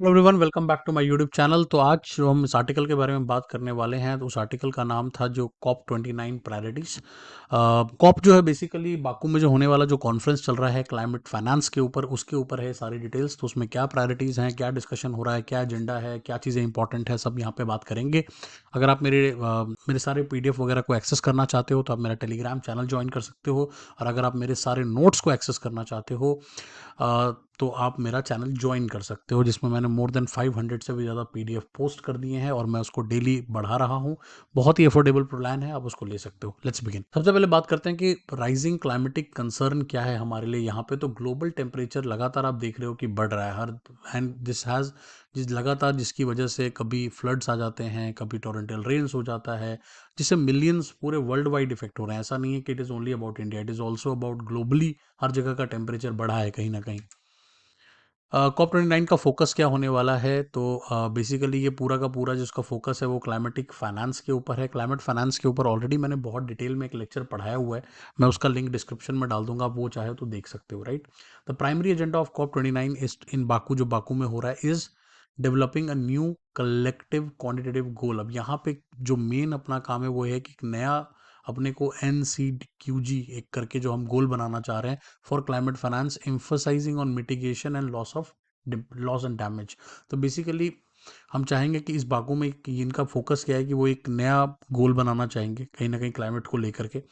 Hello everyone, welcome back to my YouTube channel. तो आज जो हम इस आर्टिकल के बारे में बात करने वाले हैं, तो उस आर्टिकल का नाम था जो कॉप 29 प्रायोरिटीज। कॉप जो है बेसिकली बाकू में जो होने वाला जो कॉन्फ्रेंस चल रहा है क्लाइमेट फाइनेंस के ऊपर, उसके ऊपर है सारी डिटेल्स। तो उसमें क्या प्रायोरिटीज हैं, क्या डिस्कशन हो रहा है, क्या एजेंडा है, क्या चीज़ें इंपॉर्टेंट है, सब यहाँ पे बात करेंगे। अगर आप मेरे सारे पीडीएफ वगैरह को एक्सेस करना चाहते हो तो आप मेरा टेलीग्राम चैनल ज्वाइन कर सकते हो। और अगर आप मेरे सारे नोट्स को एक्सेस करना चाहते हो तो आप मेरा चैनल ज्वाइन कर सकते हो, जिसमें मैंने मोर देन 500 से भी ज़्यादा पीडीएफ पोस्ट कर दिए हैं और मैं उसको डेली बढ़ा रहा हूँ। बहुत ही अफोर्डेबल प्लान है, आप उसको ले सकते हो। Let's begin. सबसे पहले बात करते हैं कि राइजिंग क्लाइमेटिक कंसर्न क्या है हमारे लिए यहाँ पे। तो ग्लोबल टेम्परेचर लगातार आप देख रहे हो कि बढ़ रहा है हर एंड दिस हैज़ जिस लगातार जिसकी वजह से कभी फ्लड्स आ जाते हैं, कभी टोरेंटल रेन्स हो जाता है, जिससे मिलियंस पूरे वर्ल्ड वाइड इफेक्ट हो रहे हैं। ऐसा नहीं है कि it is only about India, it is also about globally. हर जगह का टेम्परेचर बढ़ा है कहीं ना कहीं। कॉप 29 का फोकस क्या होने वाला है, तो बेसिकली ये पूरा का पूरा जिसका फोकस है वो क्लाइमेटिक फाइनेंस के ऊपर है। क्लाइमेट फाइनेंस के ऊपर ऑलरेडी मैंने बहुत डिटेल में एक लेक्चर पढ़ाया हुआ है, मैं उसका लिंक डिस्क्रिप्शन में डाल दूंगा, आप वो चाहे तो देख सकते हो। Right. The primary agenda of COP 29 is in Baku, जो बाकू में हो रहा है, is developing a new collective quantitative goal. अब यहाँ पे जो मेन अपना काम है वो है कि एक नया अपने को NCQG एक करके जो हम गोल बनाना चाह रहे हैं for climate finance, emphasising on mitigation and loss and damage. तो बेसिकली हम चाहेंगे कि इस बागों में इनका फोकस क्या है कि वो एक नया गोल बनाना चाहेंगे कहीं ना कहीं क्लाइमेट को लेकर के,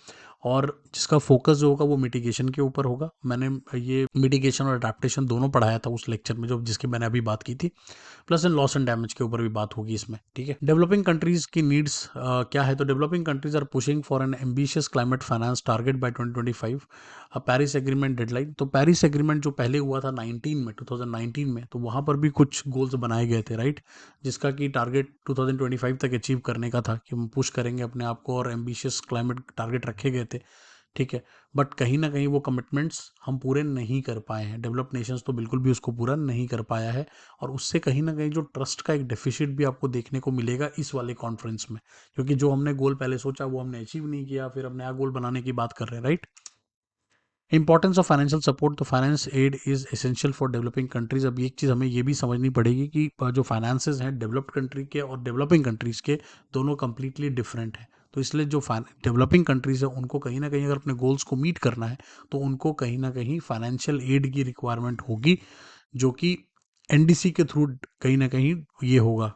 और जिसका फोकस जो होगा वो मिटिगेशन के ऊपर होगा। मैंने ये मिटिगेशन और अडेप्टेशन दोनों पढ़ाया था उस लेक्चर में जो जिसकी मैंने अभी बात की थी। Plus and loss and damage के ऊपर भी बात होगी इसमें। ठीक है। डेवलपिंग कंट्रीज की नीड्स क्या है, तो developing countries are pushing for an ambitious climate finance target by 2025, Paris agreement deadline. तो पेरिस एग्रीमेंट जो पहले हुआ था 2019 में, तो वहाँ पर भी कुछ गोल्स बनाए गए थे। राइट। जिसका कि टारगेट 2025 तक अचीव करने का था कि हम पुश करेंगे अपने आप को, और एम्बिशियस क्लाइमेट टारगेट रखे गए थे। ठीक है। बट कहीं ना कहीं वो कमिटमेंट्स हम पूरे नहीं कर पाए हैं। डेवलप्ड नेशंस तो बिल्कुल भी उसको पूरा नहीं कर पाया है, और उससे कहीं ना कहीं जो ट्रस्ट का एक डेफिसिट भी आपको देखने को मिलेगा इस वाले कॉन्फ्रेंस में, क्योंकि जो हमने गोल पहले सोचा वो हमने अचीव नहीं किया, फिर हम नया गोल बनाने की बात कर रहे हैं। Right. Importance of financial support, तो finance aid is essential for developing countries. अब एक चीज़ हमें ये भी समझनी पड़ेगी कि जो फाइनेंसेस हैं डेवलप्ड कंट्री के और डेवलपिंग कंट्रीज के, दोनों कंप्लीटली डिफरेंट हैं। तो इसलिए जो डेवलपिंग कंट्रीज है उनको कहीं ना कहीं अगर अपने गोल्स को मीट करना है तो उनको कहीं ना कहीं फाइनेंशियल एड की रिक्वायरमेंट होगी, जो कि NDC के थ्रू कहीं ना कहीं ये होगा,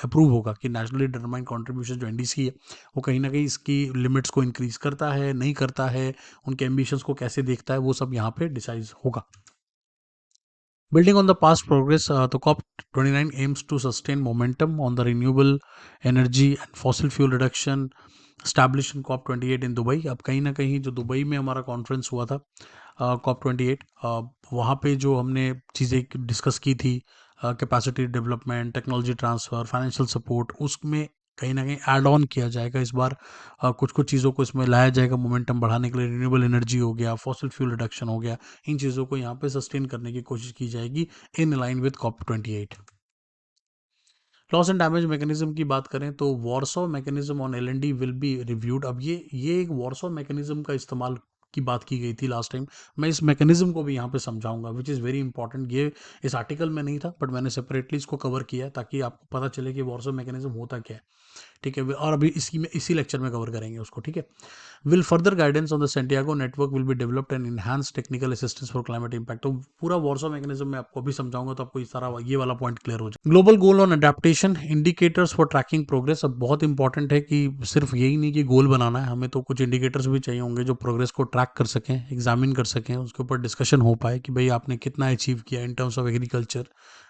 अप्रूव होगा कि नेशनली डिटरमाइंड कंट्रीब्यूशन जो NDC है वो कहीं ना कहीं इसकी लिमिट्स को इंक्रीज करता है, नहीं करता है, उनके एम्बिशंस को कैसे देखता है, वो सब यहाँ पे डिसाइड होगा। Building on the past progress, तो COP 29 aims to sustain momentum on the renewable energy and fossil fuel reduction establish in COP 28 in Dubai. अब कहीं ना कहीं जो दुबई में हमारा कॉन्फ्रेंस हुआ था कॉप 28, वहाँ पे जो हमने चीज़ें डिस्कस की थी, capacity development, technology transfer, financial support, उसमें कहीं ना कहीं ऐड ऑन किया जाएगा इस बार। कुछ कुछ चीज़ों को इसमें लाया जाएगा मोमेंटम बढ़ाने के लिए। रिन्यूएबल एनर्जी हो गया, फॉसिल फ्यूल रिडक्शन हो गया, इन चीज़ों को यहाँ पे सस्टेन करने की कोशिश की जाएगी in line with COP 28। Loss and damage mechanism की बात करें तो Warsaw mechanism on LND will be reviewed. अब ये एक वॉरसॉ मैकेनिज्म का इस्तेमाल की बात की गई थी लास्ट टाइम। मैं इस मैकेनिज्म को भी यहाँ पे समझाऊंगा, विच इज़ वेरी इंपॉर्टेंट। ये इस आर्टिकल में नहीं था, बट मैंने सेपरेटली इसको कवर किया है ताकि आपको पता चले कि वॉरसॉ मैकेनिज्म होता क्या है। ठीक है। और अभी इसी लेक्चर में कवर करेंगे उसको। ठीक है। Will further guidance on the Santiago network will be developed and enhance technical assistance for climate impact. तो पूरा वॉरसॉ मैकेनिज्म मैं आपको अभी समझाऊंगा, तो आपको इस सारा ये वाला पॉइंट क्लियर हो जाए। Global goal on adaptation indicators for tracking progress. अब बहुत इंपॉर्टेंट है कि सिर्फ यही नहीं कि गोल बनाना है, हमें तो कुछ इंडिकेटर्स भी चाहिए होंगे जो प्रोग्रेस को ट्रैक कर सकें, एग्जामिन कर सकें, उसके ऊपर डिस्कशन हो पाए कि भाई आपने कितना अचीव किया in terms of agriculture,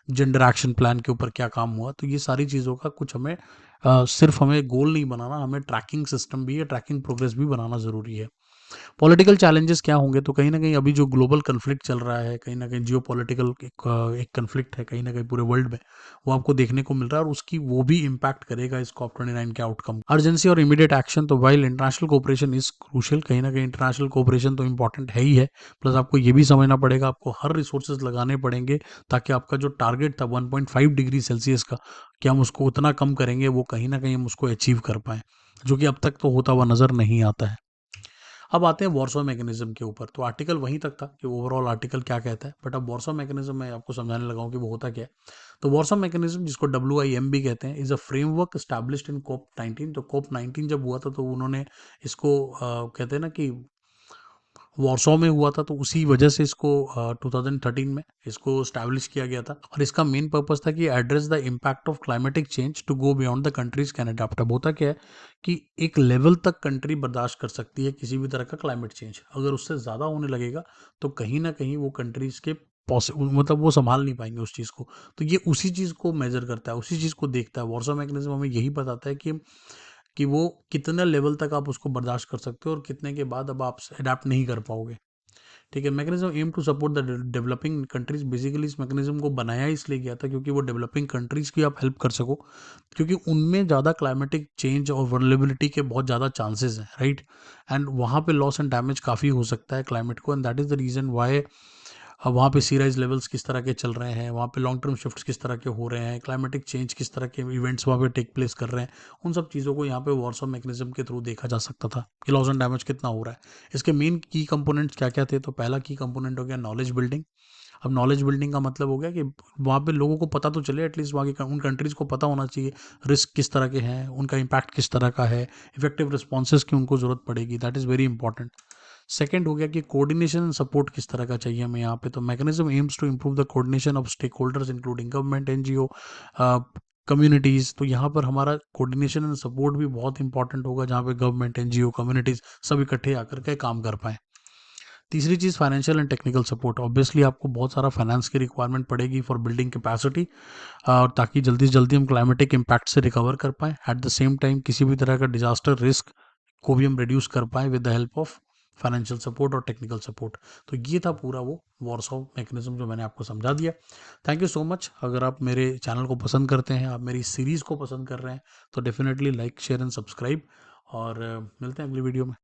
gender action plan के ऊपर क्या काम हुआ। तो ये सारी चीज़ों का कुछ हमें सिर्फ हमें गोल नहीं बनाना, हमें ट्रैकिंग सिस्टम भी है, ट्रैकिंग प्रोग्रेस भी बनाना ज़रूरी है। पॉलिटिकल चैलेंजेस क्या होंगे, तो कहीं ना कहीं अभी जो ग्लोबल कन्फ्लिक्ट चल रहा है, कहीं ना कहीं जियो पॉलिटिकल एक कन्फ्लिक्ट है कहीं ना कहीं पूरे वर्ल्ड में, वो आपको देखने को मिल रहा है, और उसकी वो भी इम्पैक्ट करेगा इस कॉप 29 के आउटकम। अर्जेंसी और इमीडिएट एक्शन, तो while international cooperation is crucial, कहीं ना कहीं इंटरनेशनल कोऑपरेशन तो इंपॉर्टेंट है ही है, प्लस आपको ये भी समझना पड़ेगा, आपको हर रिसोर्सेज लगाने पड़ेंगे ताकि आपका जो टारगेट था 1.5 डिग्री सेल्सियस का, कि हम उसको उतना कम करेंगे, वो कहीं ना कहीं हम उसको अचीव कर पाएँ, जो कि अब तक तो होता हुआ नज़र नहीं आता है। अब आते हैं वॉर्सो मैकेनिज्म के ऊपर। तो आर्टिकल वहीं तक था कि ओवरऑल आर्टिकल क्या कहता है, बट अब वॉर्सो मैकेनिज्म मैं आपको समझाने लगा हूँ कि वो होता क्या है। तो वॉर्सो मैकेनिज्म, जिसको WIM भी कहते हैं, is a framework established in COP 19। तो कोप 19 जब हुआ था तो उन्होंने इसको कहते हैं ना कि वॉर्सो में हुआ था, तो उसी वजह से इसको 2013 में इसको स्टैब्लिश किया गया था। और इसका मेन पर्पस था कि address the impact of climatic change to go beyond the countries can adopt. अब होता क्या है कि एक लेवल तक कंट्री बर्दाश्त कर सकती है किसी भी तरह का क्लाइमेट चेंज, अगर उससे ज़्यादा होने लगेगा तो कहीं ना कहीं वो कंट्रीज के मतलब वो संभाल नहीं पाएंगे उस चीज़ को। तो ये उसी चीज़ को मेजर करता है, उसी चीज़ को देखता है। वॉर्सो मैकेनिज्म हमें यही बताता है कि वो कितना लेवल तक आप उसको बर्दाश्त कर सकते हो और कितने के बाद अब आप अडेप्ट नहीं कर पाओगे। ठीक है। Mechanism aim to support the developing countries. Basically इस मैकेनिज्म को बनाया इसलिए गया था क्योंकि वो डेवलपिंग कंट्रीज की आप हेल्प कर सको, क्योंकि उनमें ज़्यादा क्लाइमेटिक चेंज और वनरेबिलिटी के बहुत ज़्यादा चांसेस हैं, राइट। एंड वहाँ पे लॉस एंड डैमेज काफ़ी हो सकता है क्लाइमेट को, and that is the reason why अब वहाँ पे सी राइज लेवल्स किस तरह के चल रहे हैं, वहाँ पे लॉन्ग टर्म शिफ्ट्स किस तरह के हो रहे हैं, क्लाइमेटिक चेंज किस तरह के इवेंट्स वहाँ पे टेक प्लेस कर रहे हैं, उन सब चीज़ों को यहाँ पे वॉर्सो मैकेनिज्म के थ्रू देखा जा सकता था कि लॉस एंड डैमेज कितना हो रहा है। इसके मेन की कंपोनेंट्स क्या क्या थे? तो पहला की कंपोनेंट हो गया नॉलेज बिल्डिंग। अब नॉलेज बिल्डिंग का मतलब हो गया कि वहाँ पे लोगों को पता तो चले, एटलीस्ट वहाँ के उन कंट्रीज़ को पता होना चाहिए रिस्क किस तरह के हैं, उनका इम्पैक्ट किस तरह का है, इफेक्टिव रिस्पॉन्सेज की उनको ज़रूरत पड़ेगी। That is very important. Second हो गया कि कोऑर्डिनेशन एंड सपोर्ट किस तरह का चाहिए हमें यहाँ पे। तो mechanism aims to improve the coordination of stake holders including government, NGO, communities. तो यहाँ पर हमारा कोऑर्डिनेशन एंड सपोर्ट भी बहुत इंपॉर्टेंट होगा, जहाँ पे गवर्नमेंट, NGO, कम्युनिटीज़ सब इकट्ठे आकर के काम कर पाएँ। तीसरी चीज़ financial and technical support. Obviously आपको बहुत सारा फाइनेंस की रिक्वायरमेंट पड़ेगी फॉर बिल्डिंग कैपेसिटी, और ताकि जल्दी से जल्दी हम क्लाइमेटिक इम्पैक्ट से रिकवर कर पाएँ। एट द सेम टाइम किसी भी तरह का डिजास्टर रिस्क को भी हम रिड्यूस कर पाएँ with the help of financial support और टेक्निकल सपोर्ट। तो ये था पूरा वो वॉर्सो मैकेनिज्म जो मैंने आपको समझा दिया। Thank you so much. अगर आप मेरे चैनल को पसंद करते हैं, आप मेरी सीरीज़ को पसंद कर रहे हैं, तो definitely like, share and subscribe, और मिलते हैं अगली वीडियो में।